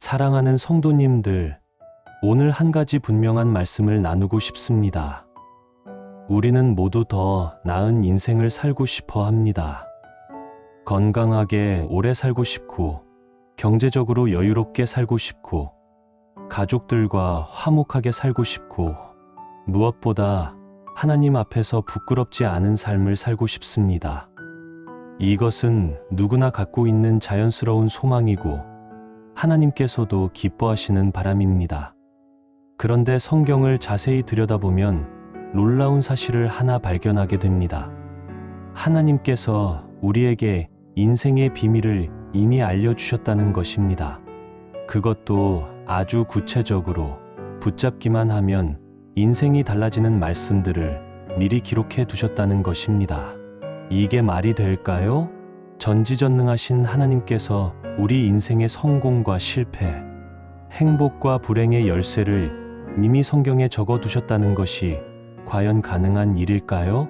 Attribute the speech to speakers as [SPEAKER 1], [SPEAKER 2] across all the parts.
[SPEAKER 1] 사랑하는 성도님들, 오늘 한 가지 분명한 말씀을 나누고 싶습니다. 우리는 모두 더 나은 인생을 살고 싶어 합니다. 건강하게 오래 살고 싶고, 경제적으로 여유롭게 살고 싶고, 가족들과 화목하게 살고 싶고, 무엇보다 하나님 앞에서 부끄럽지 않은 삶을 살고 싶습니다. 이것은 누구나 갖고 있는 자연스러운 소망이고, 하나님께서도 기뻐하시는 바람입니다. 그런데 성경을 자세히 들여다보면 놀라운 사실을 하나 발견하게 됩니다. 하나님께서 우리에게 인생의 비밀을 이미 알려주셨다는 것입니다. 그것도 아주 구체적으로 붙잡기만 하면 인생이 달라지는 말씀들을 미리 기록해 두셨다는 것입니다. 이게 말이 될까요? 전지전능하신 하나님께서 우리 인생의 성공과 실패, 행복과 불행의 열쇠를 이미 성경에 적어 두셨다는 것이 과연 가능한 일일까요?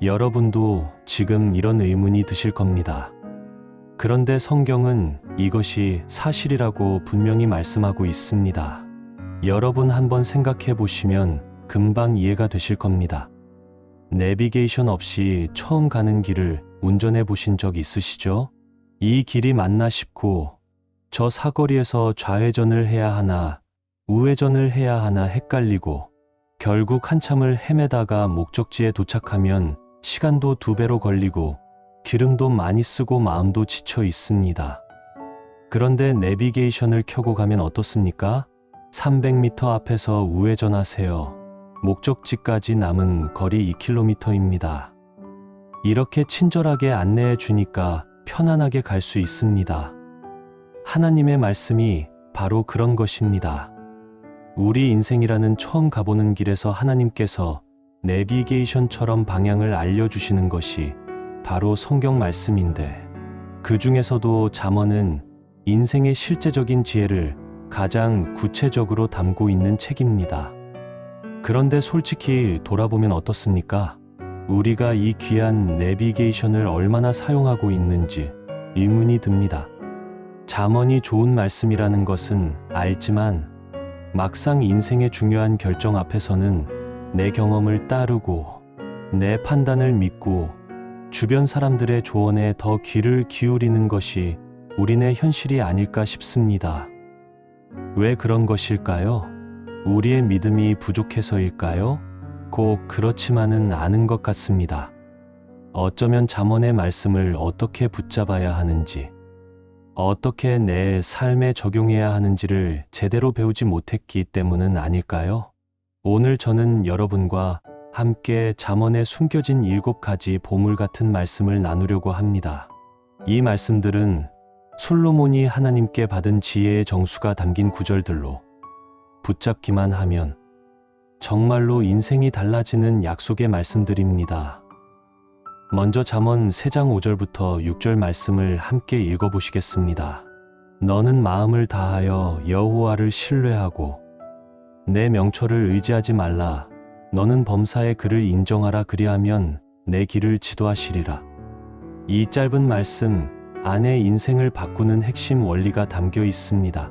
[SPEAKER 1] 여러분도 지금 이런 의문이 드실 겁니다. 그런데 성경은 이것이 사실이라고 분명히 말씀하고 있습니다. 여러분 한번 생각해 보시면 금방 이해가 되실 겁니다. 내비게이션 없이 처음 가는 길을 운전해 보신 적 있으시죠? 이 길이 맞나 싶고, 저 사거리에서 좌회전을 해야 하나, 우회전을 해야 하나 헷갈리고, 결국 한참을 헤매다가 목적지에 도착하면 시간도 2배로 걸리고, 기름도 많이 쓰고 마음도 지쳐 있습니다. 그런데 내비게이션을 켜고 가면 어떻습니까? 300m 앞에서 우회전하세요. 목적지까지 남은 거리 2km입니다. 이렇게 친절하게 안내해 주니까 편안하게 갈 수 있습니다. 하나님의 말씀이 바로 그런 것입니다. 우리 인생이라는 처음 가보는 길에서 하나님께서 내비게이션처럼 방향을 알려주시는 것이 바로 성경 말씀인데, 그 중에서도 잠언은 인생의 실제적인 지혜를 가장 구체적으로 담고 있는 책입니다. 그런데 솔직히 돌아보면 어떻습니까? 우리가 이 귀한 내비게이션을 얼마나 사용하고 있는지 의문이 듭니다. 잠언이 좋은 말씀이라는 것은 알지만 막상 인생의 중요한 결정 앞에서는 내 경험을 따르고 내 판단을 믿고 주변 사람들의 조언에 더 귀를 기울이는 것이 우리네 현실이 아닐까 싶습니다. 왜 그런 것일까요? 우리의 믿음이 부족해서일까요? 꼭 그렇지만은 않은 것 같습니다. 어쩌면 잠언의 말씀을 어떻게 붙잡아야 하는지, 어떻게 내 삶에 적용해야 하는지를 제대로 배우지 못했기 때문은 아닐까요? 오늘 저는 여러분과 함께 잠언에 숨겨진 7가지 보물 같은 말씀을 나누려고 합니다. 이 말씀들은 솔로몬이 하나님께 받은 지혜의 정수가 담긴 구절들로 붙잡기만 하면 정말로 인생이 달라지는 약속의 말씀들입니다. 먼저 잠언 3장 5절부터 6절 말씀을 함께 읽어보시겠습니다. 너는 마음을 다하여 여호와를 신뢰하고 내 명철을 의지하지 말라. 너는 범사의 그를 인정하라. 그리하면 내 길을 지도하시리라. 이 짧은 말씀 안에 인생을 바꾸는 핵심 원리가 담겨 있습니다.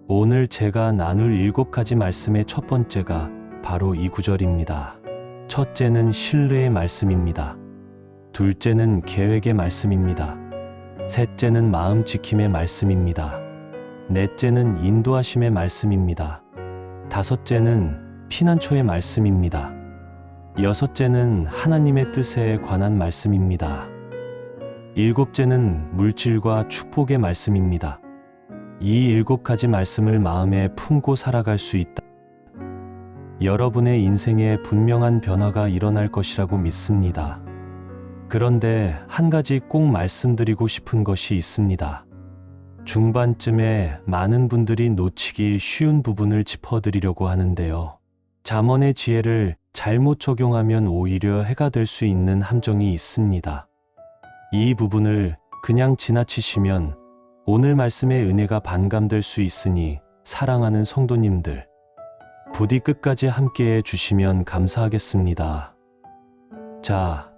[SPEAKER 1] 오늘 제가 나눌 7가지 말씀의 첫 번째가 바로 이 구절입니다. 첫째는 신뢰의 말씀입니다. 둘째는 계획의 말씀입니다. 셋째는 마음 지킴의 말씀입니다. 넷째는 인도하심의 말씀입니다. 다섯째는 피난처의 말씀입니다. 여섯째는 하나님의 뜻에 관한 말씀입니다. 일곱째는 물질과 축복의 말씀입니다. 이 7가지 말씀을 마음에 품고 살아갈 수 있다. 여러분의 인생에 분명한 변화가 일어날 것이라고 믿습니다. 그런데 한 가지 꼭 말씀드리고 싶은 것이 있습니다. 중반쯤에 많은 분들이 놓치기 쉬운 부분을 짚어드리려고 하는데요. 잠언의 지혜를 잘못 적용하면 오히려 해가 될 수 있는 함정이 있습니다. 이 부분을 그냥 지나치시면 오늘 말씀의 은혜가 반감될 수 있으니 사랑하는 성도님들, 부디 끝까지 함께해 주시면 감사하겠습니다. 자,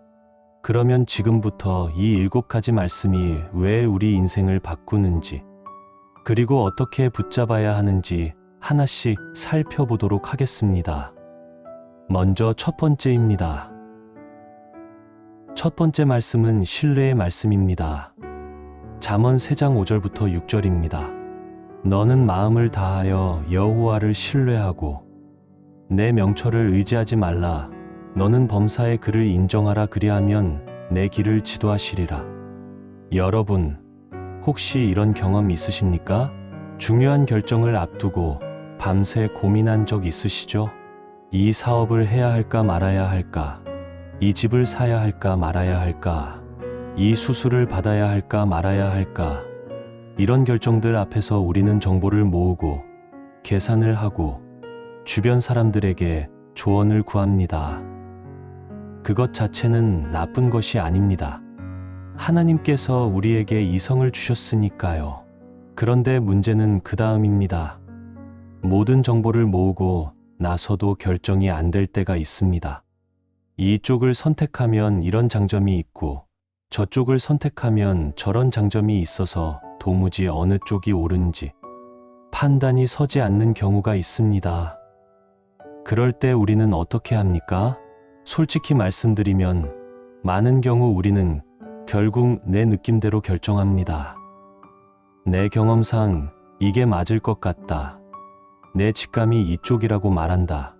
[SPEAKER 1] 그러면 지금부터 이 7가지 말씀이 왜 우리 인생을 바꾸는지, 그리고 어떻게 붙잡아야 하는지 하나씩 살펴보도록 하겠습니다. 먼저 첫 번째입니다. 첫 번째 말씀은 신뢰의 말씀입니다. 잠언 3장 5절부터 6절입니다. 너는 마음을 다하여 여호와를 신뢰하고 내 명철을 의지하지 말라. 너는 범사의 그를 인정하라. 그리하면 내 길을 지도하시리라. 여러분, 혹시 이런 경험 있으십니까? 중요한 결정을 앞두고 밤새 고민한 적 있으시죠? 이 사업을 해야 할까 말아야 할까? 이 집을 사야 할까 말아야 할까? 이 수술을 받아야 할까 말아야 할까? 이런 결정들 앞에서 우리는 정보를 모으고 계산을 하고 주변 사람들에게 조언을 구합니다. 그것 자체는 나쁜 것이 아닙니다. 하나님께서 우리에게 이성을 주셨으니까요. 그런데 문제는 그 다음입니다. 모든 정보를 모으고 나서도 결정이 안 될 때가 있습니다. 이쪽을 선택하면 이런 장점이 있고 저쪽을 선택하면 저런 장점이 있어서 도무지 어느 쪽이 옳은지 판단이 서지 않는 경우가 있습니다. 그럴 때 우리는 어떻게 합니까? 솔직히 말씀드리면 많은 경우 우리는 결국 내 느낌대로 결정합니다. 내 경험상 이게 맞을 것 같다. 내 직감이 이쪽이라고 말한다.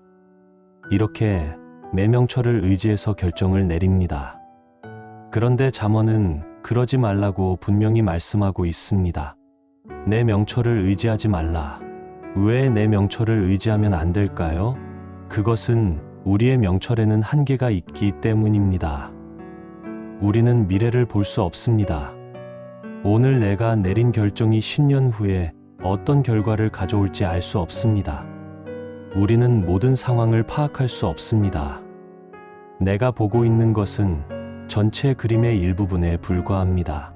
[SPEAKER 1] 이렇게 내 명철을 의지해서 결정을 내립니다. 그런데 잠언은 그러지 말라고 분명히 말씀하고 있습니다. 내 명철을 의지하지 말라. 왜 내 명철을 의지하면 안 될까요? 그것은 우리의 명철에는 한계가 있기 때문입니다. 우리는 미래를 볼 수 없습니다. 오늘 내가 내린 결정이 10년 후에 어떤 결과를 가져올지 알 수 없습니다. 우리는 모든 상황을 파악할 수 없습니다. 내가 보고 있는 것은 전체 그림의 일부분에 불과합니다.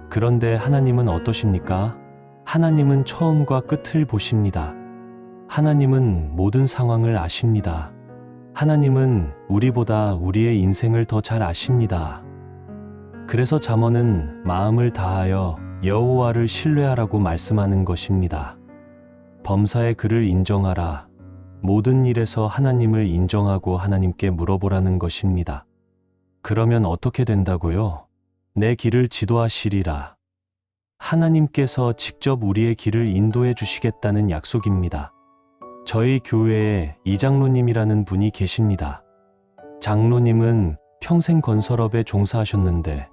[SPEAKER 1] 그런데 하나님은 어떠십니까? 하나님은 처음과 끝을 보십니다. 하나님은 모든 상황을 아십니다. 하나님은 우리보다 우리의 인생을 더 잘 아십니다. 그래서 잠언은 마음을 다하여 여호와를 신뢰하라고 말씀하는 것입니다. 범사의 그를 인정하라. 모든 일에서 하나님을 인정하고 하나님께 물어보라는 것입니다. 그러면 어떻게 된다고요? 내 길을 지도하시리라. 하나님께서 직접 우리의 길을 인도해 주시겠다는 약속입니다. 저희 교회에 이장로님이라는 분이 계십니다. 장로님은 평생 건설업에 종사하셨는데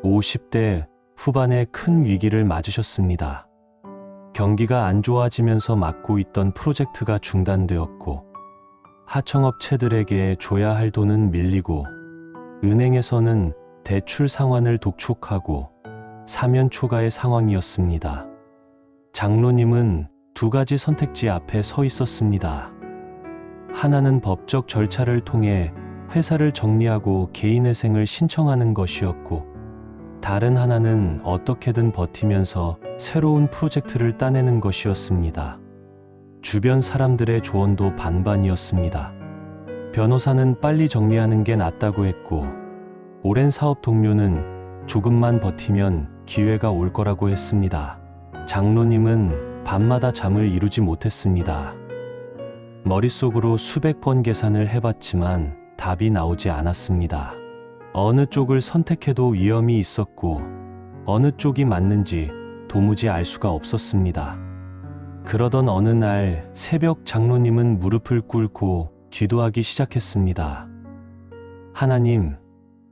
[SPEAKER 1] 50대 후반에 큰 위기를 맞으셨습니다. 경기가 안 좋아지면서 맡고 있던 프로젝트가 중단되었고 하청업체들에게 줘야 할 돈은 밀리고 은행에서는 대출 상환을 독촉하고 사면 초가의 상황이었습니다. 장로님은 두 가지 선택지 앞에 서 있었습니다. 하나는 법적 절차를 통해 회사를 정리하고 개인회생을 신청하는 것이었고 다른 하나는 어떻게든 버티면서 새로운 프로젝트를 따내는 것이었습니다. 주변 사람들의 조언도 반반이었습니다. 변호사는 빨리 정리하는 게 낫다고 했고 오랜 사업 동료는 조금만 버티면 기회가 올 거라고 했습니다. 장로님은 밤마다 잠을 이루지 못했습니다. 머릿속으로 수백 번 계산을 해봤지만 답이 나오지 않았습니다. 어느 쪽을 선택해도 위험이 있었고 어느 쪽이 맞는지 도무지 알 수가 없었습니다. 그러던 어느 날 새벽 장로님은 무릎을 꿇고 기도하기 시작했습니다. 하나님,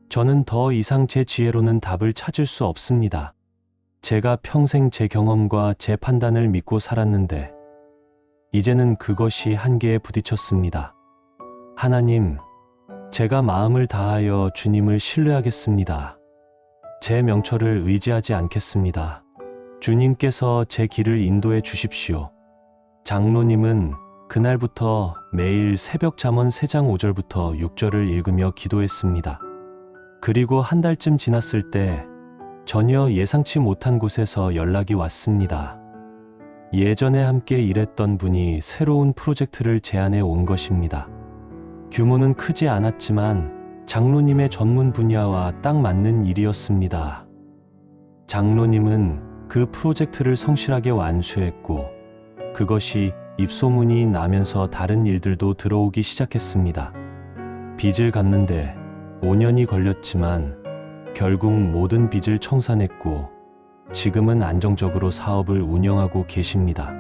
[SPEAKER 1] 저는 더 이상 제 지혜로는 답을 찾을 수 없습니다. 제가 평생 제 경험과 제 판단을 믿고 살았는데 이제는 그것이 한계에 부딪혔습니다. 하나님, 제가 마음을 다하여 주님을 신뢰하겠습니다. 제 명철을 의지하지 않겠습니다. 주님께서 제 길을 인도해 주십시오. 장로님은 그날부터 매일 새벽 잠언 3장 5절부터 6절을 읽으며 기도했습니다. 그리고 한 달쯤 지났을 때 전혀 예상치 못한 곳에서 연락이 왔습니다. 예전에 함께 일했던 분이 새로운 프로젝트를 제안해 온 것입니다. 규모는 크지 않았지만 장로님의 전문 분야와 딱 맞는 일이었습니다. 장로님은 그 프로젝트를 성실하게 완수했고 그것이 입소문이 나면서 다른 일들도 들어오기 시작했습니다. 빚을 갚는데 5년이 걸렸지만 결국 모든 빚을 청산했고 지금은 안정적으로 사업을 운영하고 계십니다.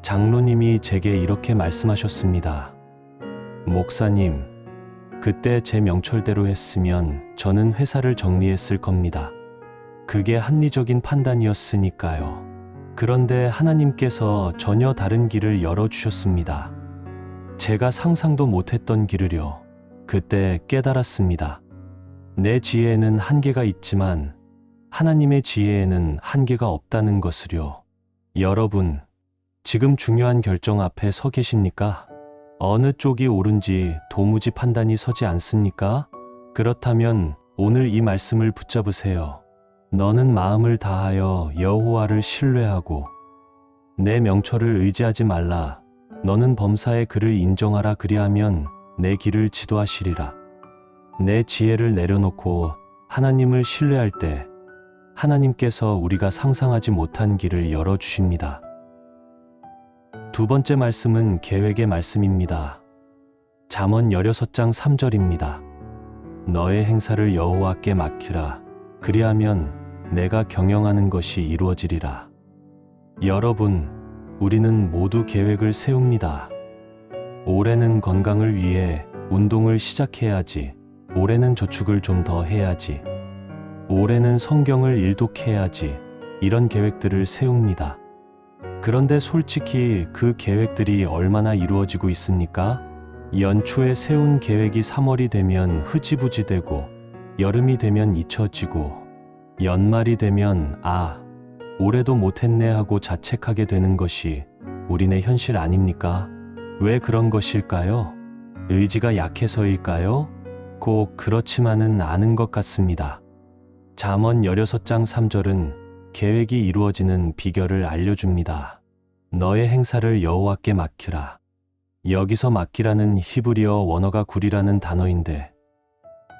[SPEAKER 1] 장로님이 제게 이렇게 말씀하셨습니다. 목사님, 그때 제 명철대로 했으면 저는 회사를 정리했을 겁니다. 그게 합리적인 판단이었으니까요. 그런데 하나님께서 전혀 다른 길을 열어주셨습니다. 제가 상상도 못했던 길을요. 그때 깨달았습니다. 내 지혜에는 한계가 있지만 하나님의 지혜에는 한계가 없다는 것을요. 여러분, 지금 중요한 결정 앞에 서 계십니까? 어느 쪽이 옳은지 도무지 판단이 서지 않습니까? 그렇다면 오늘 이 말씀을 붙잡으세요. 너는 마음을 다하여 여호와를 신뢰하고 내 명철을 의지하지 말라. 너는 범사의 그를 인정하라. 그리하면 내 길을 지도하시리라. 내 지혜를 내려놓고 하나님을 신뢰할 때 하나님께서 우리가 상상하지 못한 길을 열어주십니다. 두 번째 말씀은 계획의 말씀입니다. 잠언 16장 3절입니다. 너의 행사를 여호와께 맡기라. 그리하면 내가 경영하는 것이 이루어지리라. 여러분, 우리는 모두 계획을 세웁니다. 올해는 건강을 위해 운동을 시작해야지. 올해는 저축을 좀 더 해야지. 올해는 성경을 일독해야지. 이런 계획들을 세웁니다. 그런데 솔직히 그 계획들이 얼마나 이루어지고 있습니까? 연초에 세운 계획이 3월이 되면 흐지부지 되고 여름이 되면 잊혀지고 연말이 되면 올해도 못했네 하고 자책하게 되는 것이 우리네 현실 아닙니까? 왜 그런 것일까요? 의지가 약해서일까요? 꼭 그렇지만은 않은 것 같습니다. 잠언 16장 3절은 계획이 이루어지는 비결을 알려줍니다. 너의 행사를 여호와께 맡기라. 여기서 맡기라는 히브리어 원어가 굴이라는 단어인데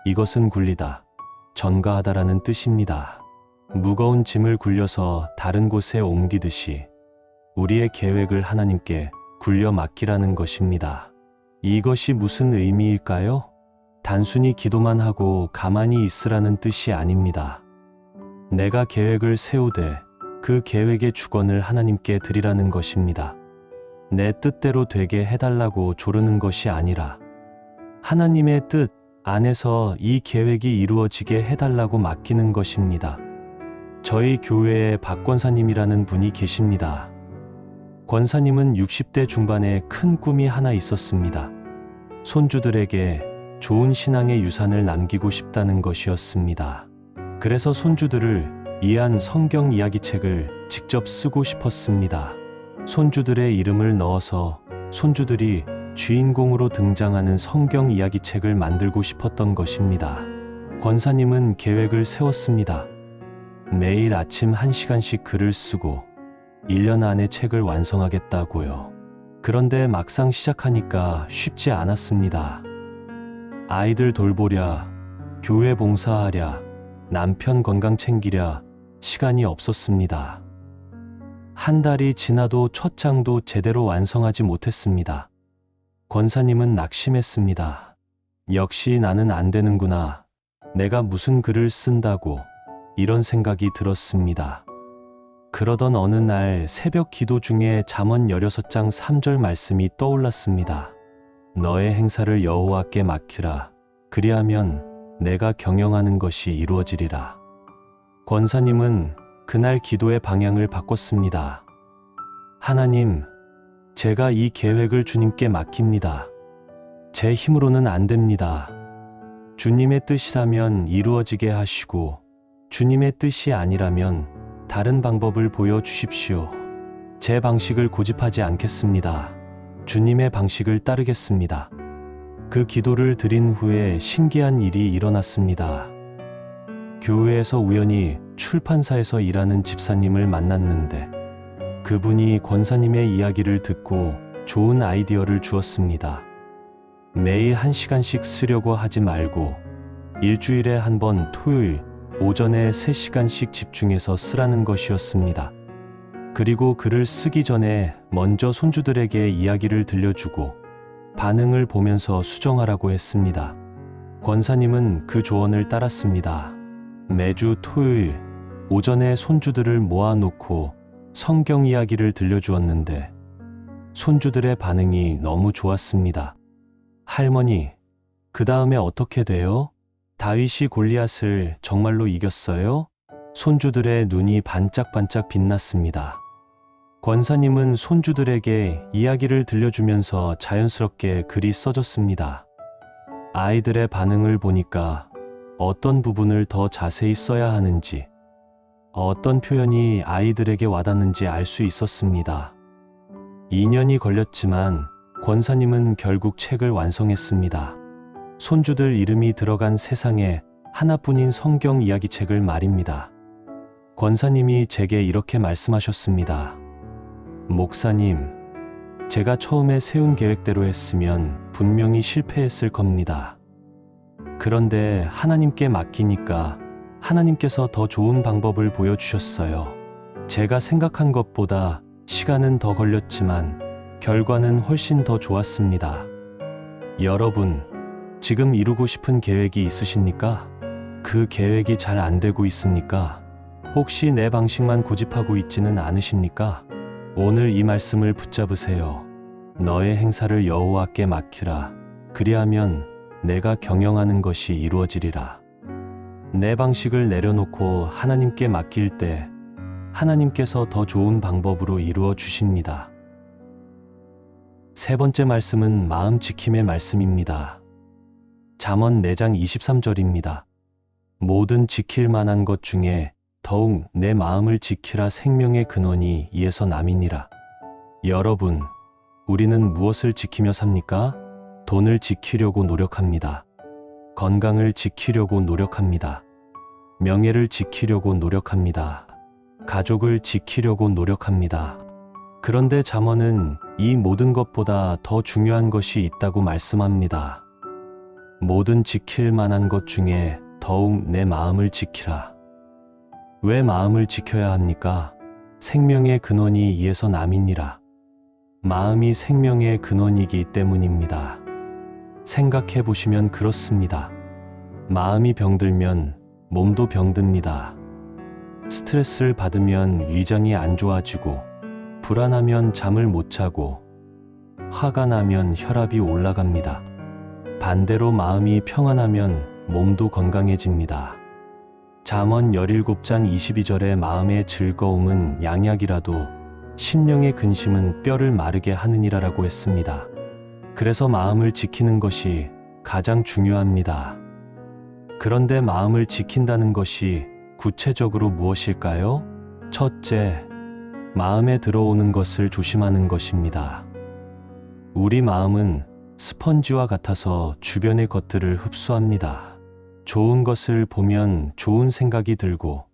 [SPEAKER 1] 이것은 굴리다, 전가하다라는 뜻입니다. 무거운 짐을 굴려서 다른 곳에 옮기듯이 우리의 계획을 하나님께 굴려 맡기라는 것입니다. 이것이 무슨 의미일까요? 단순히 기도만 하고 가만히 있으라는 뜻이 아닙니다. 내가 계획을 세우되 그 계획의 주권을 하나님께 드리라는 것입니다. 내 뜻대로 되게 해달라고 조르는 것이 아니라 하나님의 뜻 안에서 이 계획이 이루어지게 해달라고 맡기는 것입니다. 저희 교회에 박 권사님이라는 분이 계십니다. 권사님은 60대 중반에 큰 꿈이 하나 있었습니다. 손주들에게 좋은 신앙의 유산을 남기고 싶다는 것이었습니다. 그래서 손주들을 위한 성경 이야기책을 직접 쓰고 싶었습니다. 손주들의 이름을 넣어서 손주들이 주인공으로 등장하는 성경 이야기책을 만들고 싶었던 것입니다. 권사님은 계획을 세웠습니다. 매일 아침 1시간씩 글을 쓰고 1년 안에 책을 완성하겠다고요. 그런데 막상 시작하니까 쉽지 않았습니다. 아이들 돌보랴, 교회 봉사하랴, 남편 건강 챙기랴 시간이 없었습니다. 한 달이 지나도 첫 장도 제대로 완성하지 못했습니다. 권사님은 낙심했습니다. 역시 나는 안 되는구나. 내가 무슨 글을 쓴다고 이런 생각이 들었습니다. 그러던 어느 날 새벽 기도 중에 잠언 16장 3절 말씀이 떠올랐습니다. 너의 행사를 여호와께 맡기라. 그리하면 내가 경영하는 것이 이루어지리라. 권사님은 그날 기도의 방향을 바꿨습니다. 하나님, 제가 이 계획을 주님께 맡깁니다. 제 힘으로는 안 됩니다. 주님의 뜻이라면 이루어지게 하시고 주님의 뜻이 아니라면 다른 방법을 보여주십시오. 제 방식을 고집하지 않겠습니다. 주님의 방식을 따르겠습니다. 그 기도를 드린 후에 신기한 일이 일어났습니다. 교회에서 우연히 출판사에서 일하는 집사님을 만났는데 그분이 권사님의 이야기를 듣고 좋은 아이디어를 주었습니다. 매일 1시간씩 쓰려고 하지 말고 일주일에 한 번 토요일 오전에 3시간씩 집중해서 쓰라는 것이었습니다. 그리고 글을 쓰기 전에 먼저 손주들에게 이야기를 들려주고 반응을 보면서 수정하라고 했습니다. 권사님은 그 조언을 따랐습니다. 매주 토요일 오전에 손주들을 모아놓고 성경 이야기를 들려주었는데 손주들의 반응이 너무 좋았습니다. 할머니, 그 다음에 어떻게 돼요? 다윗이 골리앗을 정말로 이겼어요? 손주들의 눈이 반짝반짝 빛났습니다. 권사님은 손주들에게 이야기를 들려주면서 자연스럽게 글이 써졌습니다. 아이들의 반응을 보니까 어떤 부분을 더 자세히 써야 하는지, 어떤 표현이 아이들에게 와닿는지 알 수 있었습니다. 2년이 걸렸지만 권사님은 결국 책을 완성했습니다. 손주들 이름이 들어간 세상에 하나뿐인 성경 이야기책을 말입니다. 권사님이 제게 이렇게 말씀하셨습니다. 목사님, 제가 처음에 세운 계획대로 했으면 분명히 실패했을 겁니다. 그런데 하나님께 맡기니까 하나님께서 더 좋은 방법을 보여주셨어요. 제가 생각한 것보다 시간은 더 걸렸지만 결과는 훨씬 더 좋았습니다. 여러분, 지금 이루고 싶은 계획이 있으십니까? 그 계획이 잘 안 되고 있습니까? 혹시 내 방식만 고집하고 있지는 않으십니까? 오늘 이 말씀을 붙잡으세요. 너의 행사를 여호와께 맡기라. 그리하면 내가 경영하는 것이 이루어지리라. 내 방식을 내려놓고 하나님께 맡길 때 하나님께서 더 좋은 방법으로 이루어 주십니다. 세 번째 말씀은 마음 지킴의 말씀입니다. 잠언 4장 23절입니다. 모든 지킬 만한 것 중에 더욱 내 마음을 지키라. 생명의 근원이 이에서 남이니라. 여러분, 우리는 무엇을 지키며 삽니까? 돈을 지키려고 노력합니다. 건강을 지키려고 노력합니다. 명예를 지키려고 노력합니다. 가족을 지키려고 노력합니다. 그런데 잠언은 이 모든 것보다 더 중요한 것이 있다고 말씀합니다. 모든 지킬 만한 것 중에 더욱 내 마음을 지키라. 왜 마음을 지켜야 합니까? 생명의 근원이 이에서 남이니라. 마음이 생명의 근원이기 때문입니다. 생각해 보시면 그렇습니다. 마음이 병들면 몸도 병듭니다. 스트레스를 받으면 위장이 안 좋아지고, 불안하면 잠을 못 자고, 화가 나면 혈압이 올라갑니다. 반대로 마음이 평안하면 몸도 건강해집니다. 잠언 17장 22절에 마음의 즐거움은 양약이라도 심령의 근심은 뼈를 마르게 하느니라라고 했습니다. 그래서 마음을 지키는 것이 가장 중요합니다. 그런데 마음을 지킨다는 것이 구체적으로 무엇일까요? 첫째, 마음에 들어오는 것을 조심하는 것입니다. 우리 마음은 스펀지와 같아서 주변의 것들을 흡수합니다. 좋은 것을 보면 좋은 생각이 들고,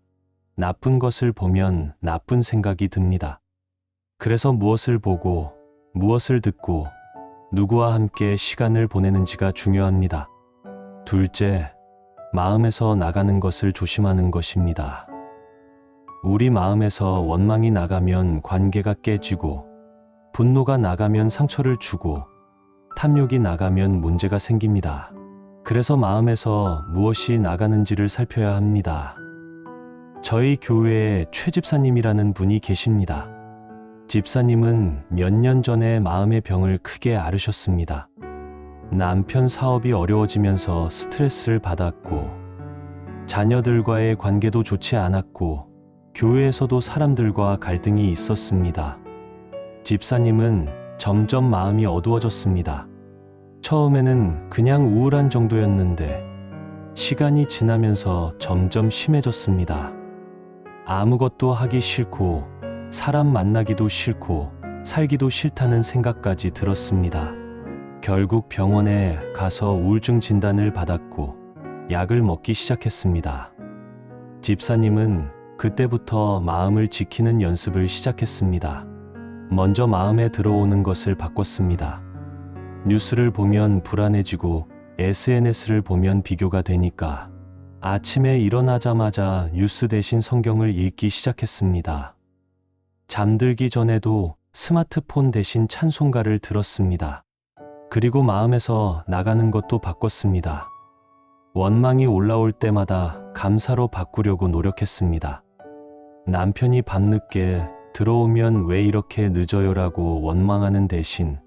[SPEAKER 1] 나쁜 것을 보면 나쁜 생각이 듭니다. 그래서 무엇을 보고, 무엇을 듣고, 누구와 함께 시간을 보내는지가 중요합니다. 둘째, 마음에서 나가는 것을 조심하는 것입니다. 우리 마음에서 원망이 나가면 관계가 깨지고, 분노가 나가면 상처를 주고, 탐욕이 나가면 문제가 생깁니다. 그래서 마음에서 무엇이 나가는지를 살펴야 합니다. 저희 교회에 최 집사님이라는 분이 계십니다. 집사님은 몇 년 전에 마음의 병을 크게 앓으셨습니다. 남편 사업이 어려워지면서 스트레스를 받았고, 자녀들과의 관계도 좋지 않았고, 교회에서도 사람들과 갈등이 있었습니다. 집사님은 점점 마음이 어두워졌습니다. 처음에는 그냥 우울한 정도였는데 시간이 지나면서 점점 심해졌습니다. 아무것도 하기 싫고 사람 만나기도 싫고 살기도 싫다는 생각까지 들었습니다. 결국 병원에 가서 우울증 진단을 받았고 약을 먹기 시작했습니다. 집사님은 그때부터 마음을 지키는 연습을 시작했습니다. 먼저 마음에 들어오는 것을 바꿨습니다. 뉴스를 보면 불안해지고 SNS를 보면 비교가 되니까 아침에 일어나자마자 뉴스 대신 성경을 읽기 시작했습니다. 잠들기 전에도 스마트폰 대신 찬송가를 들었습니다. 그리고 마음에서 나가는 것도 바꿨습니다. 원망이 올라올 때마다 감사로 바꾸려고 노력했습니다. 남편이 밤늦게 들어오면 왜 이렇게 늦어요라고 원망하는 대신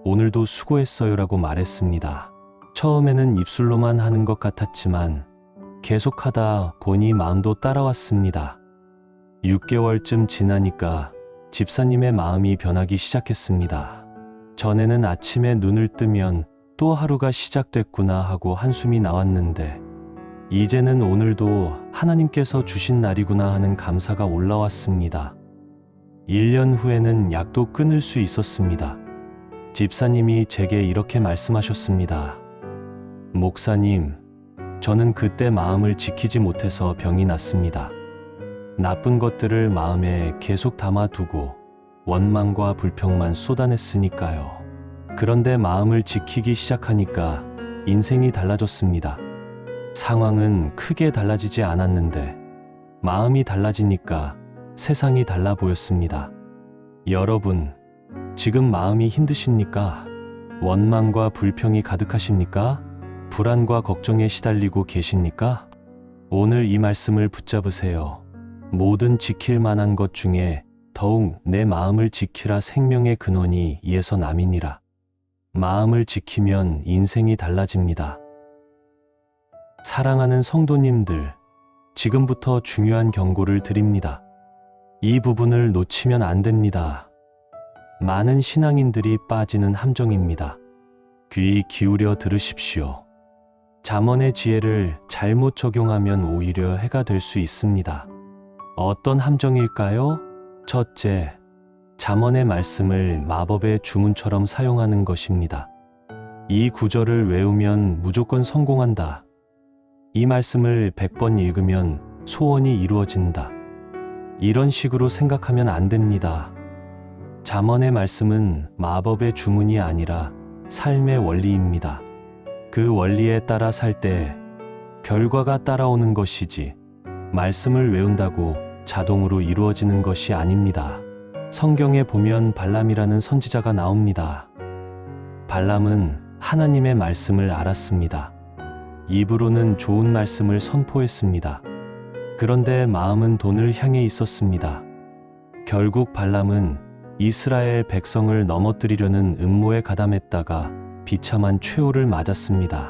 [SPEAKER 1] 오늘도 수고했어요라고 말했습니다. 처음에는 입술로만 하는 것 같았지만 계속하다 보니 마음도 따라왔습니다. 6개월쯤 지나니까 집사님의 마음이 변하기 시작했습니다. 전에는 아침에 눈을 뜨면 또 하루가 시작됐구나 하고 한숨이 나왔는데 이제는 오늘도 하나님께서 주신 날이구나 하는 감사가 올라왔습니다. 1년 후에는 약도 끊을 수 있었습니다. 집사님이 제게 이렇게 말씀하셨습니다. 목사님, 저는 그때 마음을 지키지 못해서 병이 났습니다. 나쁜 것들을 마음에 계속 담아두고 원망과 불평만 쏟아냈으니까요. 그런데 마음을 지키기 시작하니까 인생이 달라졌습니다. 상황은 크게 달라지지 않았는데 마음이 달라지니까 세상이 달라 보였습니다. 여러분, 지금 마음이 힘드십니까? 원망과 불평이 가득하십니까? 불안과 걱정에 시달리고 계십니까? 오늘 이 말씀을 붙잡으세요. 모든 지킬 만한 것 중에 더욱 내 마음을 지키라 생명의 근원이 이에서 남이니라. 마음을 지키면 인생이 달라집니다. 사랑하는 성도님들, 지금부터 중요한 경고를 드립니다. 이 부분을 놓치면 안 됩니다. 많은 신앙인들이 빠지는 함정입니다. 귀 기울여 들으십시오. 잠언의 지혜를 잘못 적용하면 오히려 해가 될 수 있습니다. 어떤 함정일까요? 첫째, 잠언의 말씀을 마법의 주문처럼 사용하는 것입니다. 이 구절을 외우면 무조건 성공한다. 이 말씀을 100번 읽으면 소원이 이루어진다. 이런 식으로 생각하면 안 됩니다. 잠언의 말씀은 마법의 주문이 아니라 삶의 원리입니다. 그 원리에 따라 살 때 결과가 따라오는 것이지 말씀을 외운다고 자동으로 이루어지는 것이 아닙니다. 성경에 보면 발람이라는 선지자가 나옵니다. 발람은 하나님의 말씀을 알았습니다. 입으로는 좋은 말씀을 선포했습니다. 그런데 마음은 돈을 향해 있었습니다. 결국 발람은 이스라엘 백성을 넘어뜨리려는 음모에 가담했다가 비참한 최후를 맞았습니다.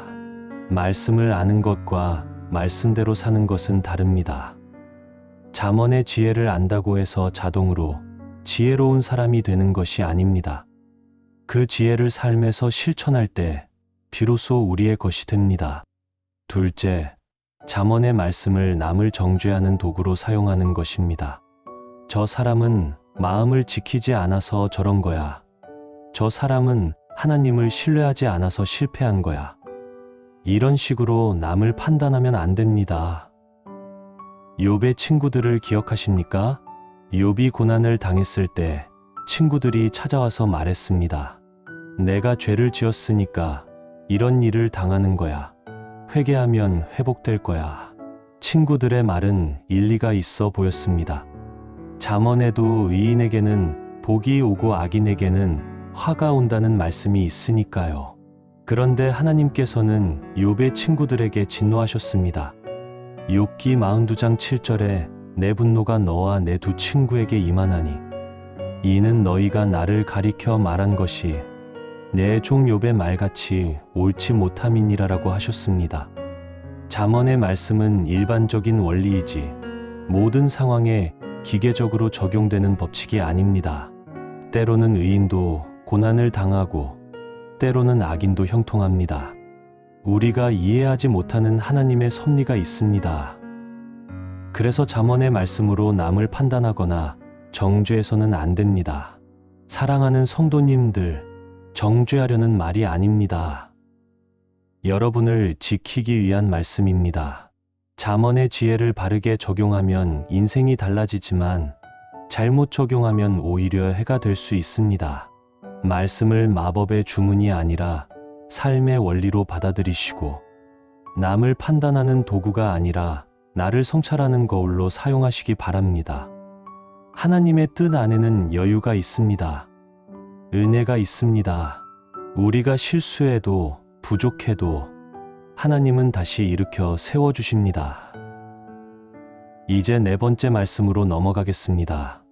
[SPEAKER 1] 말씀을 아는 것과 말씀대로 사는 것은 다릅니다. 잠언의 지혜를 안다고 해서 자동으로 지혜로운 사람이 되는 것이 아닙니다. 그 지혜를 삶에서 실천할 때 비로소 우리의 것이 됩니다. 둘째, 잠언의 말씀을 남을 정죄하는 도구로 사용하는 것입니다. 저 사람은 마음을 지키지 않아서 저런 거야. 저 사람은 하나님을 신뢰하지 않아서 실패한 거야. 이런 식으로 남을 판단하면 안 됩니다. 욥의 친구들을 기억하십니까? 욥이 고난을 당했을 때 친구들이 찾아와서 말했습니다. 내가 죄를 지었으니까 이런 일을 당하는 거야. 회개하면 회복될 거야. 친구들의 말은 일리가 있어 보였습니다. 잠언에도 의인에게는 복이 오고 악인에게는 화가 온다는 말씀이 있으니까요. 그런데 하나님께서는 욥의 친구들에게 진노하셨습니다. 욥기 42장 7절에 내 분노가 너와 내 두 친구에게 임하나니 이는 너희가 나를 가리켜 말한 것이 내 종 욥의 말같이 옳지 못함이니라라고 하셨습니다. 잠언의 말씀은 일반적인 원리이지 모든 상황에 기계적으로 적용되는 법칙이 아닙니다. 때로는 의인도 고난을 당하고 때로는 악인도 형통합니다. 우리가 이해하지 못하는 하나님의 섭리가 있습니다. 그래서 잠언의 말씀으로 남을 판단하거나 정죄해서는 안 됩니다. 사랑하는 성도님들, 정죄하려는 말이 아닙니다. 여러분을 지키기 위한 말씀입니다. 잠언의 지혜를 바르게 적용하면 인생이 달라지지만 잘못 적용하면 오히려 해가 될 수 있습니다. 말씀을 마법의 주문이 아니라 삶의 원리로 받아들이시고 남을 판단하는 도구가 아니라 나를 성찰하는 거울로 사용하시기 바랍니다. 하나님의 뜻 안에는 여유가 있습니다. 은혜가 있습니다. 우리가 실수해도 부족해도 하나님은 다시 일으켜 세워주십니다. 이제 네 번째 말씀으로 넘어가겠습니다.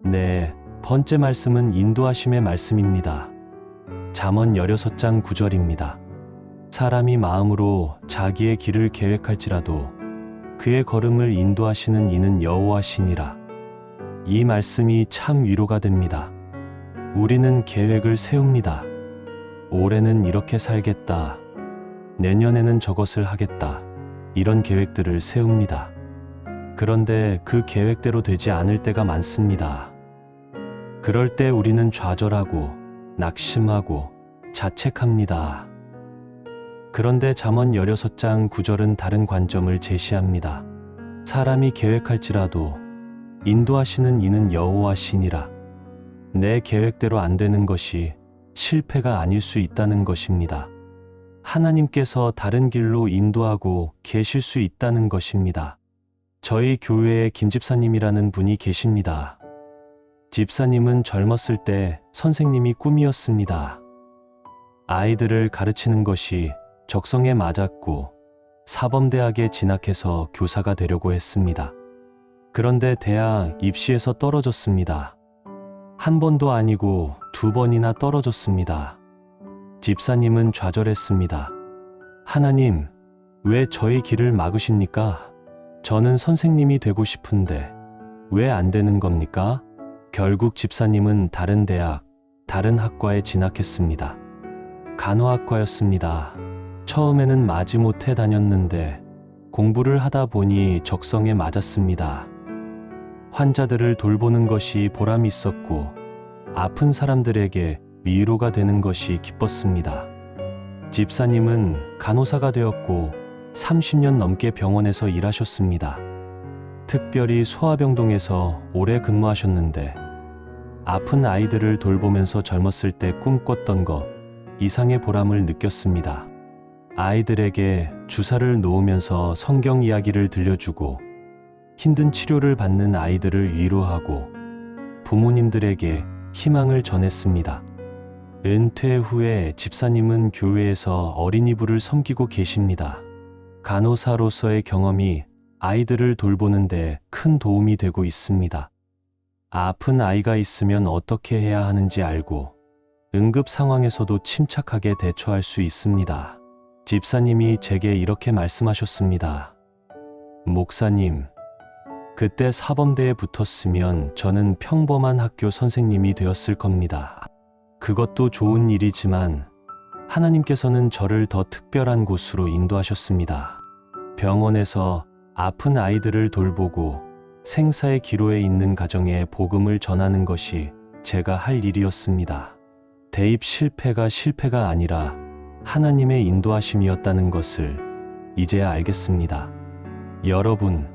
[SPEAKER 1] 네 번째 말씀은 인도하심의 말씀입니다. 잠언 16장 9절입니다. 사람이 마음으로 자기의 길을 계획할지라도 그의 걸음을 인도하시는 이는 여호와시니라. 이 말씀이 참 위로가 됩니다. 우리는 계획을 세웁니다. 올해는 이렇게 살겠다. 내년에는 저것을 하겠다. 이런 계획들을 세웁니다. 그런데 그 계획대로 되지 않을 때가 많습니다. 그럴 때 우리는 좌절하고 낙심하고 자책합니다. 그런데 잠언 16장 9절은 다른 관점을 제시합니다. 사람이 계획할지라도 인도하시는 이는 여호와시니라. 내 계획대로 안 되는 것이 실패가 아닐 수 있다는 것입니다. 하나님께서 다른 길로 인도하고 계실 수 있다는 것입니다. 저희 교회에 김 집사님이라는 분이 계십니다. 집사님은 젊었을 때 선생님이 꿈이었습니다. 아이들을 가르치는 것이 적성에 맞았고 사범대학에 진학해서 교사가 되려고 했습니다. 그런데 대학 입시에서 떨어졌습니다. 한 번도 아니고 2번이나 떨어졌습니다. 집사님은 좌절했습니다. 하나님, 왜 저의 길을 막으십니까? 저는 선생님이 되고 싶은데 왜 안 되는 겁니까? 결국 집사님은 다른 대학, 다른 학과에 진학했습니다. 간호학과였습니다. 처음에는 마지못해 다녔는데 공부를 하다 보니 적성에 맞았습니다. 환자들을 돌보는 것이 보람이 있었고 아픈 사람들에게 위로가 되는 것이 기뻤습니다. 집사님은 간호사가 되었고 30년 넘게 병원에서 일하셨습니다. 특별히 소아병동에서 오래 근무하셨는데 아픈 아이들을 돌보면서 젊었을 때 꿈꿨던 것 이상의 보람을 느꼈습니다. 아이들에게 주사를 놓으면서 성경 이야기를 들려주고 힘든 치료를 받는 아이들을 위로하고 부모님들에게 희망을 전했습니다. 은퇴 후에 집사님은 교회에서 어린이부를 섬기고 계십니다. 간호사로서의 경험이 아이들을 돌보는데 큰 도움이 되고 있습니다. 아픈 아이가 있으면 어떻게 해야 하는지 알고 응급 상황에서도 침착하게 대처할 수 있습니다. 집사님이 제게 이렇게 말씀하셨습니다. 목사님, 그때 사범대에 붙었으면 저는 평범한 학교 선생님이 되었을 겁니다. 그것도 좋은 일이지만 하나님께서는 저를 더 특별한 곳으로 인도하셨습니다. 병원에서 아픈 아이들을 돌보고 생사의 기로에 있는 가정에 복음을 전하는 것이 제가 할 일이었습니다. 대입 실패가 아니라 하나님의 인도하심이었다는 것을 이제야 알겠습니다. 여러분,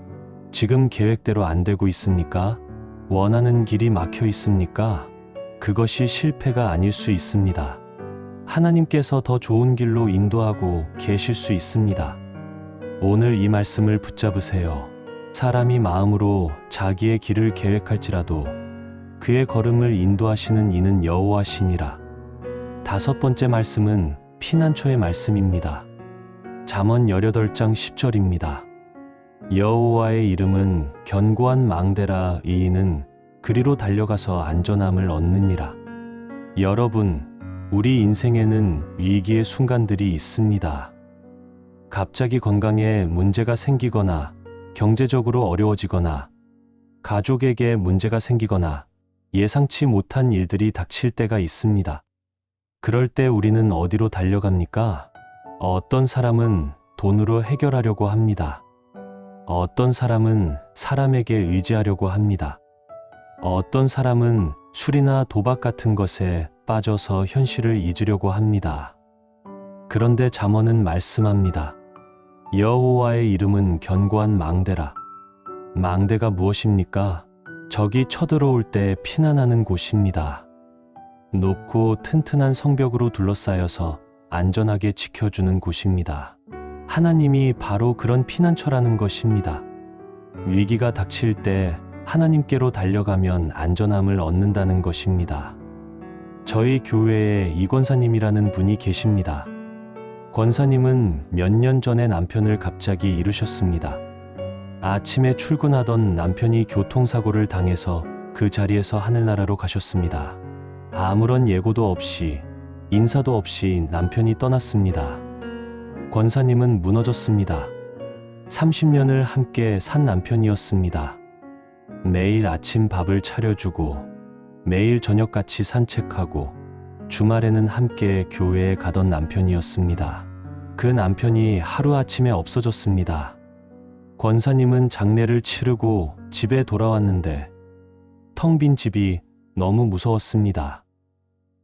[SPEAKER 1] 지금 계획대로 안 되고 있습니까? 원하는 길이 막혀 있습니까? 그것이 실패가 아닐 수 있습니다. 하나님께서 더 좋은 길로 인도하고 계실 수 있습니다. 오늘 이 말씀을 붙잡으세요. 사람이 마음으로 자기의 길을 계획할지라도 그의 걸음을 인도하시는 이는 여호와시니라. 5번째 말씀은 피난처의 말씀입니다. 잠언 18장 10절입니다. 여호와의 이름은 견고한 망대라. 이인은 그리로 달려가서 안전함을 얻느니라. 여러분, 우리 인생에는 위기의 순간들이 있습니다. 갑자기 건강에 문제가 생기거나 경제적으로 어려워지거나 가족에게 문제가 생기거나 예상치 못한 일들이 닥칠 때가 있습니다. 그럴 때 우리는 어디로 달려갑니까? 어떤 사람은 돈으로 해결하려고 합니다. 어떤 사람은 사람에게 의지하려고 합니다. 어떤 사람은 술이나 도박 같은 것에 빠져서 현실을 잊으려고 합니다. 그런데 잠언은 말씀합니다. 여호와의 이름은 견고한 망대라. 망대가 무엇입니까? 적이 쳐들어올 때 피난하는 곳입니다. 높고 튼튼한 성벽으로 둘러싸여서 안전하게 지켜주는 곳입니다. 하나님이 바로 그런 피난처라는 것입니다. 위기가 닥칠 때 하나님께로 달려가면 안전함을 얻는다는 것입니다. 저희 교회에 이 권사님이라는 분이 계십니다. 권사님은 몇 년 전에 남편을 갑자기 잃으셨습니다. 아침에 출근하던 남편이 교통사고를 당해서 그 자리에서 하늘나라로 가셨습니다. 아무런 예고도 없이, 인사도 없이 남편이 떠났습니다. 권사님은 무너졌습니다. 30년을 함께 산 남편이었습니다. 매일 아침 밥을 차려주고, 매일 저녁 같이 산책하고, 주말에는 함께 교회에 가던 남편이었습니다. 그 남편이 하루아침에 없어졌습니다. 권사님은 장례를 치르고 집에 돌아왔는데 텅 빈 집이 너무 무서웠습니다.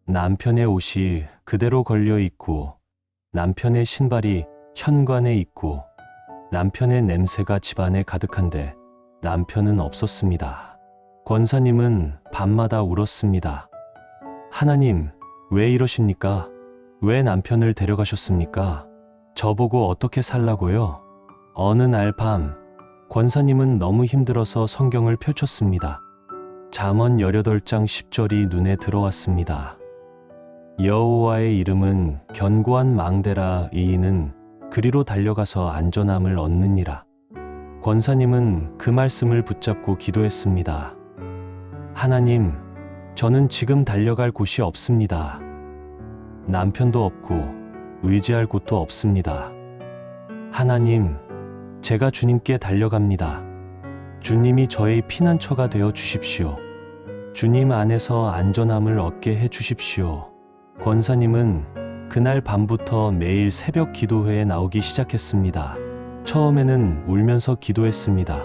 [SPEAKER 1] 남편의 옷이 그대로 걸려 있고, 남편의 신발이 현관에 있고, 남편의 냄새가 집안에 가득한데 남편은 없었습니다. 권사님은 밤마다 울었습니다. 하나님, 왜 이러십니까? 왜 남편을 데려가셨습니까? 저보고 어떻게 살라고요? 어느 날 밤, 권사님은 너무 힘들어서 성경을 펼쳤습니다. 잠언 18장 10절이 눈에 들어왔습니다. 여호와의 이름은 견고한 망대라, 이인은 그리로 달려가서 안전함을 얻느니라. 권사님은 그 말씀을 붙잡고 기도했습니다. 하나님, 저는 지금 달려갈 곳이 없습니다. 남편도 없고 의지할 곳도 없습니다. 하나님, 제가 주님께 달려갑니다. 주님이 저의 피난처가 되어 주십시오. 주님 안에서 안전함을 얻게 해 주십시오. 권사님은 그날 밤부터 매일 새벽 기도회에 나오기 시작했습니다. 처음에는 울면서 기도했습니다.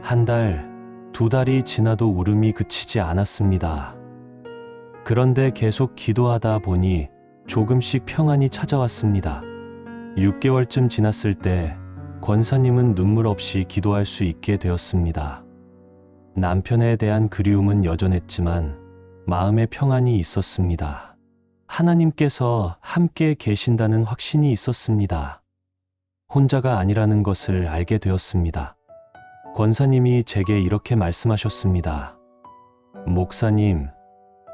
[SPEAKER 1] 한 달, 두 달이 지나도 울음이 그치지 않았습니다. 그런데 계속 기도하다 보니 조금씩 평안이 찾아왔습니다. 6개월쯤 지났을 때 권사님은 눈물 없이 기도할 수 있게 되었습니다. 남편에 대한 그리움은 여전했지만 마음의 평안이 있었습니다. 하나님께서 함께 계신다는 확신이 있었습니다. 혼자가 아니라는 것을 알게 되었습니다. 권사님이 제게 이렇게 말씀하셨습니다. 목사님,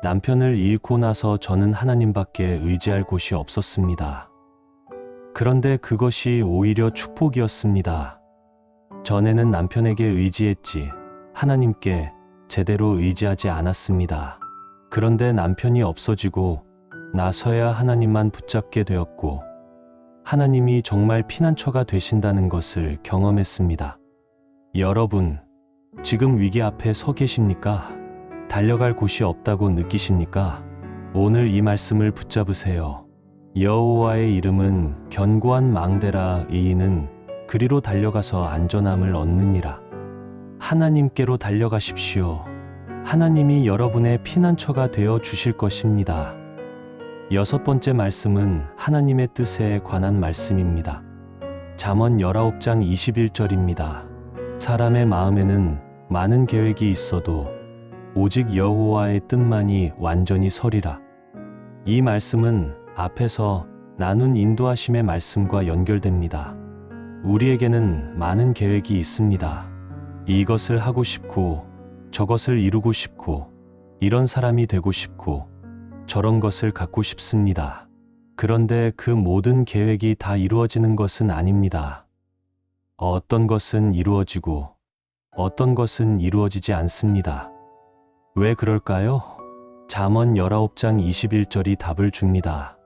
[SPEAKER 1] 남편을 잃고 나서 저는 하나님밖에 의지할 곳이 없었습니다. 그런데 그것이 오히려 축복이었습니다. 전에는 남편에게 의지했지 하나님께 제대로 의지하지 않았습니다. 그런데 남편이 없어지고 나서야 하나님만 붙잡게 되었고, 하나님이 정말 피난처가 되신다는 것을 경험했습니다. 여러분, 지금 위기 앞에 서 계십니까? 달려갈 곳이 없다고 느끼십니까? 오늘 이 말씀을 붙잡으세요. 여호와의 이름은 견고한 망대라, 이인은 그리로 달려가서 안전함을 얻느니라. 하나님께로 달려가십시오. 하나님이 여러분의 피난처가 되어 주실 것입니다. 6번째 말씀은 하나님의 뜻에 관한 말씀입니다. 잠언 19장 21절입니다. 사람의 마음에는 많은 계획이 있어도 오직 여호와의 뜻만이 완전히 서리라. 이 말씀은 앞에서 나눈 인도하심의 말씀과 연결됩니다. 우리에게는 많은 계획이 있습니다. 이것을 하고 싶고, 저것을 이루고 싶고, 이런 사람이 되고 싶고, 저런 것을 갖고 싶습니다. 그런데 그 모든 계획이 다 이루어지는 것은 아닙니다. 어떤 것은 이루어지고 어떤 것은 이루어지지 않습니다. 왜 그럴까요? 잠언 19장 21절이 답을 줍니다.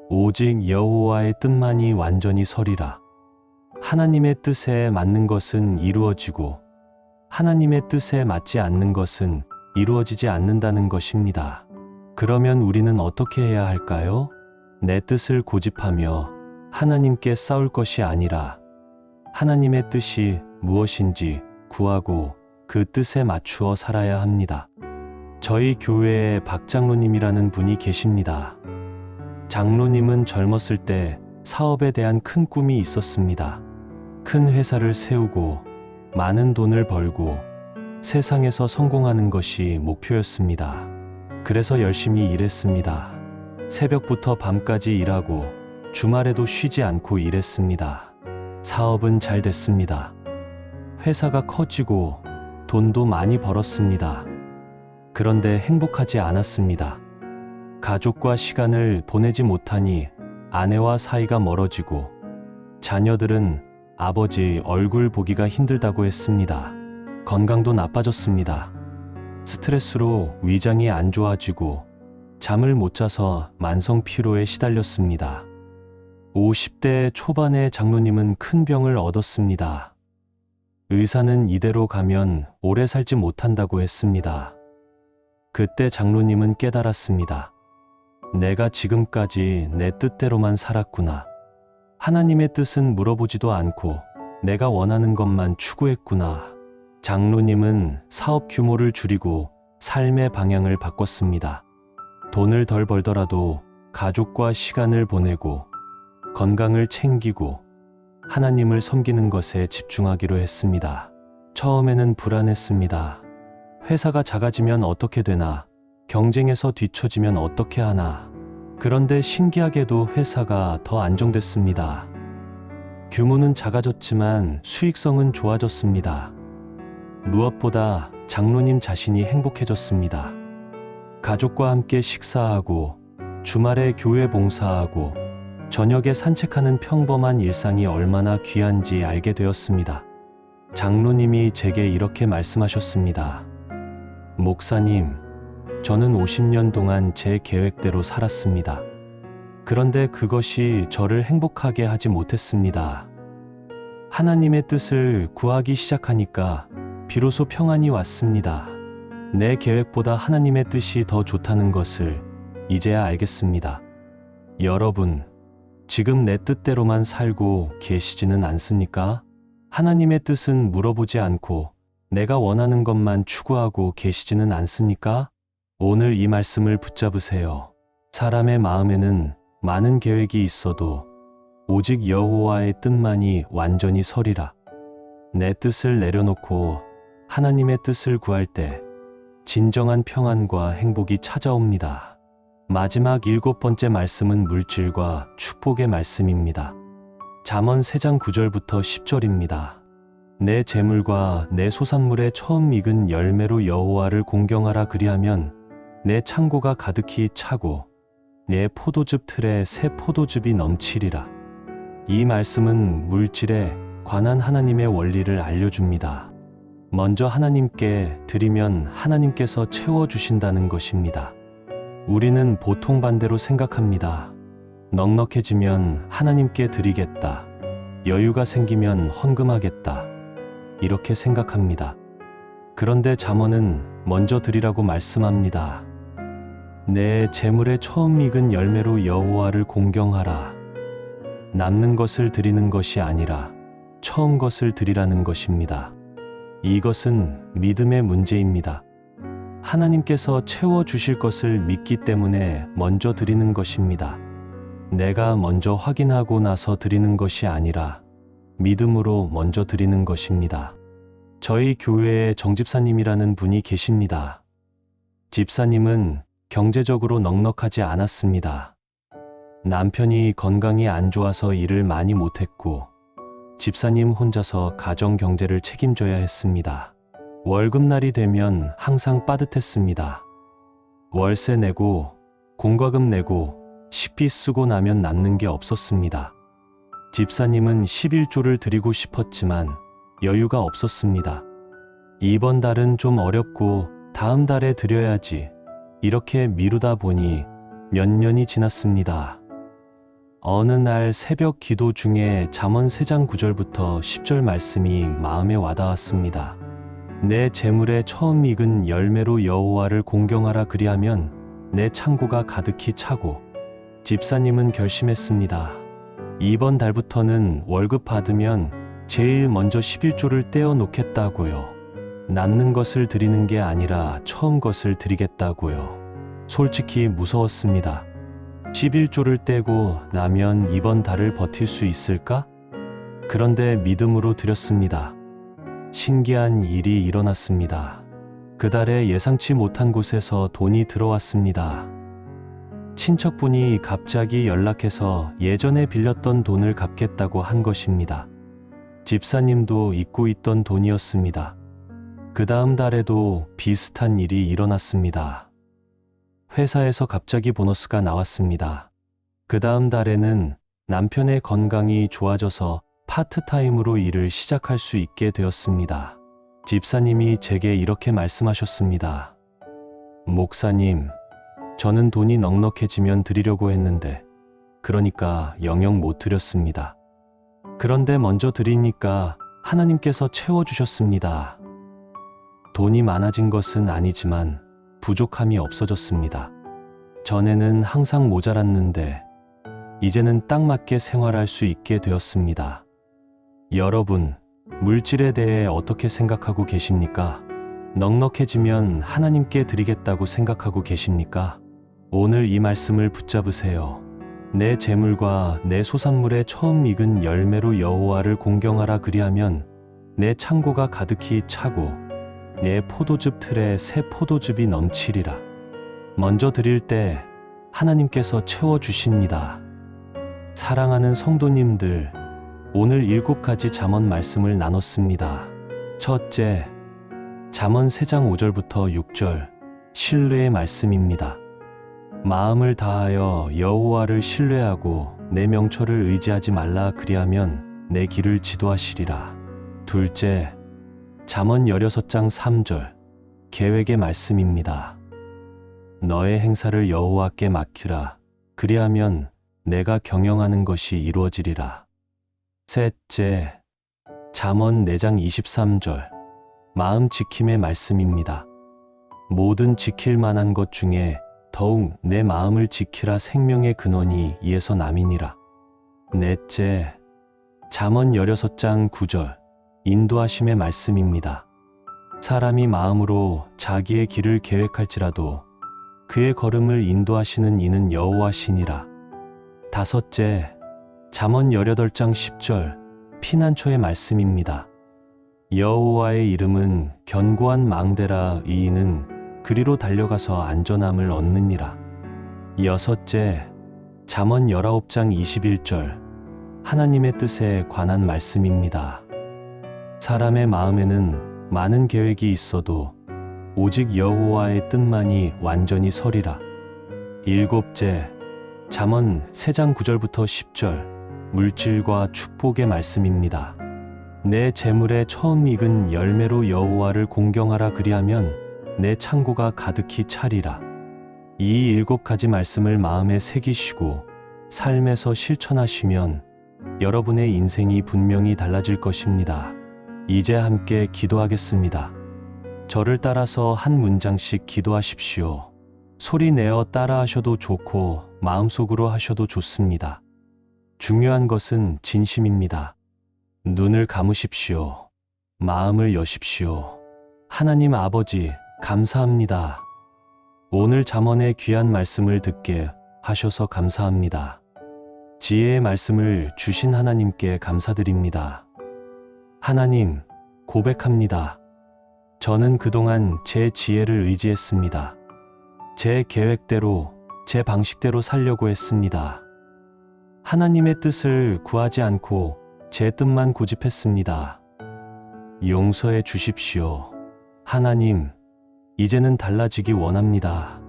[SPEAKER 1] 오직 여호와의 뜻만이 완전히 서리라. 하나님의 뜻에 맞는 것은 이루어지고 하나님의 뜻에 맞지 않는 것은 이루어지지 않는다는 것입니다. 그러면 우리는 어떻게 해야 할까요? 내 뜻을 고집하며 하나님께 싸울 것이 아니라 하나님의 뜻이 무엇인지 구하고 그 뜻에 맞추어 살아야 합니다. 저희 교회에 박 장로님이라는 분이 계십니다. 장로님은 젊었을 때 사업에 대한 큰 꿈이 있었습니다. 큰 회사를 세우고 많은 돈을 벌고 세상에서 성공하는 것이 목표였습니다. 그래서 열심히 일했습니다. 새벽부터 밤까지 일하고 주말에도 쉬지 않고 일했습니다. 사업은 잘 됐습니다. 회사가 커지고 돈도 많이 벌었습니다. 그런데 행복하지 않았습니다. 가족과 시간을 보내지 못하니 아내와 사이가 멀어지고 자녀들은 아버지 얼굴 보기가 힘들다고 했습니다. 건강도 나빠졌습니다. 스트레스로 위장이 안 좋아지고 잠을 못 자서 만성 피로에 시달렸습니다. 50대 초반의 장로님은 큰 병을 얻었습니다. 의사는 이대로 가면 오래 살지 못한다고 했습니다. 그때 장로님은 깨달았습니다. 내가 지금까지 내 뜻대로만 살았구나. 하나님의 뜻은 물어보지도 않고 내가 원하는 것만 추구했구나. 장로님은 사업 규모를 줄이고 삶의 방향을 바꿨습니다. 돈을 덜 벌더라도 가족과 시간을 보내고 건강을 챙기고 하나님을 섬기는 것에 집중하기로 했습니다. 처음에는 불안했습니다. 회사가 작아지면 어떻게 되나? 경쟁에서 뒤처지면 어떻게 하나? 그런데 신기하게도 회사가 더 안정됐습니다. 규모는 작아졌지만 수익성은 좋아졌습니다. 무엇보다 장로님 자신이 행복해졌습니다. 가족과 함께 식사하고 주말에 교회 봉사하고 저녁에 산책하는 평범한 일상이 얼마나 귀한지 알게 되었습니다. 장로님이 제게 이렇게 말씀하셨습니다. 목사님, 저는 50년 동안 제 계획대로 살았습니다. 그런데 그것이 저를 행복하게 하지 못했습니다. 하나님의 뜻을 구하기 시작하니까 비로소 평안이 왔습니다. 내 계획보다 하나님의 뜻이 더 좋다는 것을 이제야 알겠습니다. 여러분, 지금 내 뜻대로만 살고 계시지는 않습니까? 하나님의 뜻은 물어보지 않고 내가 원하는 것만 추구하고 계시지는 않습니까? 오늘 이 말씀을 붙잡으세요. 사람의 마음에는 많은 계획이 있어도 오직 여호와의 뜻만이 완전히 서리라. 내 뜻을 내려놓고 하나님의 뜻을 구할 때 진정한 평안과 행복이 찾아옵니다. 마지막 7번째 말씀은 물질과 축복의 말씀입니다. 잠언 3장 9절부터 10절입니다. 내 재물과 내 소산물의 처음 익은 열매로 여호와를 공경하라. 그리하면 내 창고가 가득히 차고 내 포도즙 틀에 새 포도즙이 넘치리라. 이 말씀은 물질에 관한 하나님의 원리를 알려줍니다. 먼저 하나님께 드리면 하나님께서 채워주신다는 것입니다. 우리는 보통 반대로 생각합니다. 넉넉해지면 하나님께 드리겠다. 여유가 생기면 헌금하겠다. 이렇게 생각합니다. 그런데 잠언은 먼저 드리라고 말씀합니다. 내 재물의 처음 익은 열매로 여호와를 공경하라. 남는 것을 드리는 것이 아니라 처음 것을 드리라는 것입니다. 이것은 믿음의 문제입니다. 하나님께서 채워주실 것을 믿기 때문에 먼저 드리는 것입니다. 내가 먼저 확인하고 나서 드리는 것이 아니라 믿음으로 먼저 드리는 것입니다. 저희 교회에 정집사님이라는 분이 계십니다. 집사님은 경제적으로 넉넉하지 않았습니다. 남편이 건강이 안 좋아서 일을 많이 못했고 집사님 혼자서 가정 경제를 책임져야 했습니다. 월급날이 되면 항상 빠듯했습니다. 월세 내고 공과금 내고 식비 쓰고 나면 남는 게 없었습니다. 집사님은 11조를 드리고 싶었지만 여유가 없었습니다. 이번 달은 좀 어렵고 다음 달에 드려야지. 이렇게 미루다 보니 몇 년이 지났습니다. 어느 날 새벽 기도 중에 잠언 3장 9절부터 10절 말씀이 마음에 와닿았습니다. 내 재물의 처음 익은 열매로 여호와를 공경하라. 그리하면 내 창고가 가득히 차고 집사님은 결심했습니다. 이번 달부터는 월급 받으면 제일 먼저 11조를 떼어 놓겠다고요. 남는 것을 드리는 게 아니라 처음 것을 드리겠다고요. 솔직히 무서웠습니다. 11조를 떼고 나면 이번 달을 버틸 수 있을까? 그런데 믿음으로 드렸습니다. 신기한 일이 일어났습니다. 그 달에 예상치 못한 곳에서 돈이 들어왔습니다. 친척분이 갑자기 연락해서 예전에 빌렸던 돈을 갚겠다고 한 것입니다. 집사님도 잊고 있던 돈이었습니다. 그 다음 달에도 비슷한 일이 일어났습니다. 회사에서 갑자기 보너스가 나왔습니다. 그 다음 달에는 남편의 건강이 좋아져서 파트타임으로 일을 시작할 수 있게 되었습니다. 집사님이 제게 이렇게 말씀하셨습니다. 목사님, 저는 돈이 넉넉해지면 드리려고 했는데, 그러니까 영영 못 드렸습니다. 그런데 먼저 드리니까 하나님께서 채워주셨습니다. 돈이 많아진 것은 아니지만 부족함이 없어졌습니다. 전에는 항상 모자랐는데 이제는 딱 맞게 생활할 수 있게 되었습니다. 여러분, 물질에 대해 어떻게 생각하고 계십니까? 넉넉해지면 하나님께 드리겠다고 생각하고 계십니까? 오늘 이 말씀을 붙잡으세요. 내 재물과 내 소산물에 처음 익은 열매로 여호와를 공경하라. 그리하면 내 창고가 가득히 차고 내 포도즙 틀에 새 포도즙이 넘치리라. 먼저 드릴 때 하나님께서 채워주십니다. 사랑하는 성도님들, 오늘 7가지 잠언 말씀을 나눴습니다. 첫째, 잠언 3장 5절부터 6절, 신뢰의 말씀입니다. 마음을 다하여 여호와를 신뢰하고 내 명철을 의지하지 말라. 그리하면 내 길을 지도하시리라. 둘째, 잠언 16장 3절, 계획의 말씀입니다. 너의 행사를 여호와께 맡기라. 그리하면 내가 경영하는 것이 이루어지리라. 셋째, 잠언 4장 23절, 마음 지킴의 말씀입니다. 모든 지킬 만한 것 중에 더욱 내 마음을 지키라. 생명의 근원이 이에서 남이니라. 넷째, 잠언 16장 9절, 인도하심의 말씀입니다. 사람이 마음으로 자기의 길을 계획할지라도 그의 걸음을 인도하시는 이는 여호와시니라. 다섯째, 잠언 18장 10절, 피난처의 말씀입니다. 여호와의 이름은 견고한 망대라. 이인은 그리로 달려가서 안전함을 얻느니라. 여섯째, 잠언 19장 21절, 하나님의 뜻에 관한 말씀입니다. 사람의 마음에는 많은 계획이 있어도 오직 여호와의 뜻만이 완전히 서리라. 일곱째, 잠언 3장 9절부터 10절, 물질과 축복의 말씀입니다. 내 재물에 처음 익은 열매로 여호와를 공경하라. 그리하면 내 창고가 가득히 차리라. 이 7가지 말씀을 마음에 새기시고 삶에서 실천하시면 여러분의 인생이 분명히 달라질 것입니다. 이제 함께 기도하겠습니다. 저를 따라서 한 문장씩 기도하십시오. 소리 내어 따라하셔도 좋고 마음속으로 하셔도 좋습니다. 중요한 것은 진심입니다. 눈을 감으십시오. 마음을 여십시오. 하나님 아버지, 감사합니다. 오늘 잠언의 귀한 말씀을 듣게 하셔서 감사합니다. 지혜의 말씀을 주신 하나님께 감사드립니다. 하나님, 고백합니다. 저는 그동안 제 지혜를 의지했습니다. 제 계획대로, 제 방식대로 살려고 했습니다. 하나님의 뜻을 구하지 않고 제 뜻만 고집했습니다. 용서해 주십시오. 하나님, 이제는 달라지기 원합니다.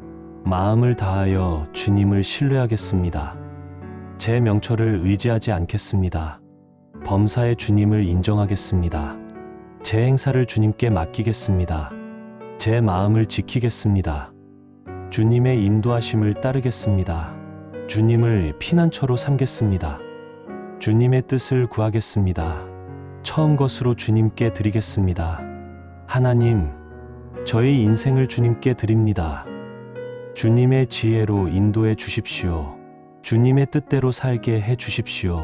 [SPEAKER 1] 마음을 다하여 주님을 신뢰하겠습니다. 제 명철을 의지하지 않겠습니다. 범사의 주님을 인정하겠습니다. 제 행사를 주님께 맡기겠습니다. 제 마음을 지키겠습니다. 주님의 인도하심을 따르겠습니다. 주님을 피난처로 삼겠습니다. 주님의 뜻을 구하겠습니다. 처음 것으로 주님께 드리겠습니다. 하나님, 저의 인생을 주님께 드립니다. 주님의 지혜로 인도해 주십시오. 주님의 뜻대로 살게 해 주십시오.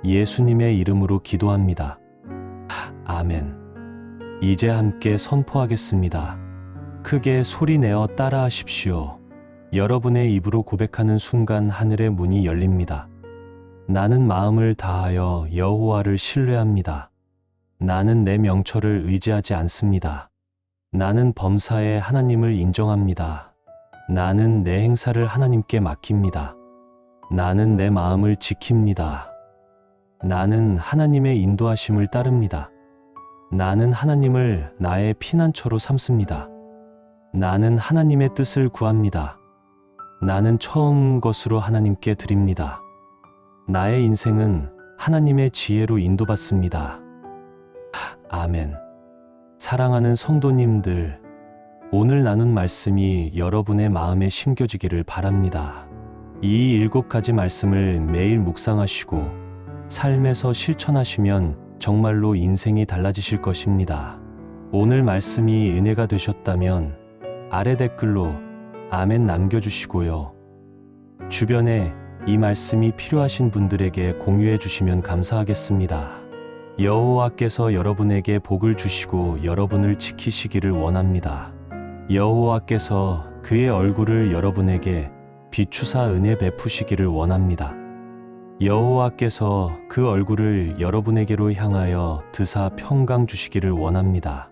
[SPEAKER 1] 예수님의 이름으로 기도합니다. 아멘. 이제 함께 선포하겠습니다. 크게 소리내어 따라하십시오. 여러분의 입으로 고백하는 순간 하늘의 문이 열립니다. 나는 마음을 다하여 여호와를 신뢰합니다. 나는 내 명철을 의지하지 않습니다. 나는 범사의 하나님을 인정합니다. 나는 내 행사를 하나님께 맡깁니다. 나는 내 마음을 지킵니다. 나는 하나님의 인도하심을 따릅니다. 나는 하나님을 나의 피난처로 삼습니다. 나는 하나님의 뜻을 구합니다. 나는 처음 것으로 하나님께 드립니다. 나의 인생은 하나님의 지혜로 인도받습니다. 아멘. 사랑하는 성도님들, 오늘 나눈 말씀이 여러분의 마음에 심겨지기를 바랍니다. 이 7가지 말씀을 매일 묵상하시고 삶에서 실천하시면 정말로 인생이 달라지실 것입니다. 오늘 말씀이 은혜가 되셨다면 아래 댓글로 아멘 남겨주시고요. 주변에 이 말씀이 필요하신 분들에게 공유해 주시면 감사하겠습니다. 여호와께서 여러분에게 복을 주시고 여러분을 지키시기를 원합니다. 여호와께서 그의 얼굴을 여러분에게 비추사 은혜 베푸시기를 원합니다. 여호와께서 그 얼굴을 여러분에게로 향하여 드사 평강 주시기를 원합니다.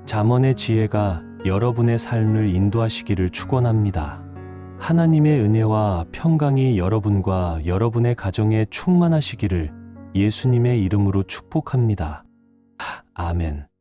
[SPEAKER 1] 잠언의 지혜가 여러분의 삶을 인도하시기를 축원합니다. 하나님의 은혜와 평강이 여러분과 여러분의 가정에 충만하시기를 예수님의 이름으로 축복합니다. 아멘.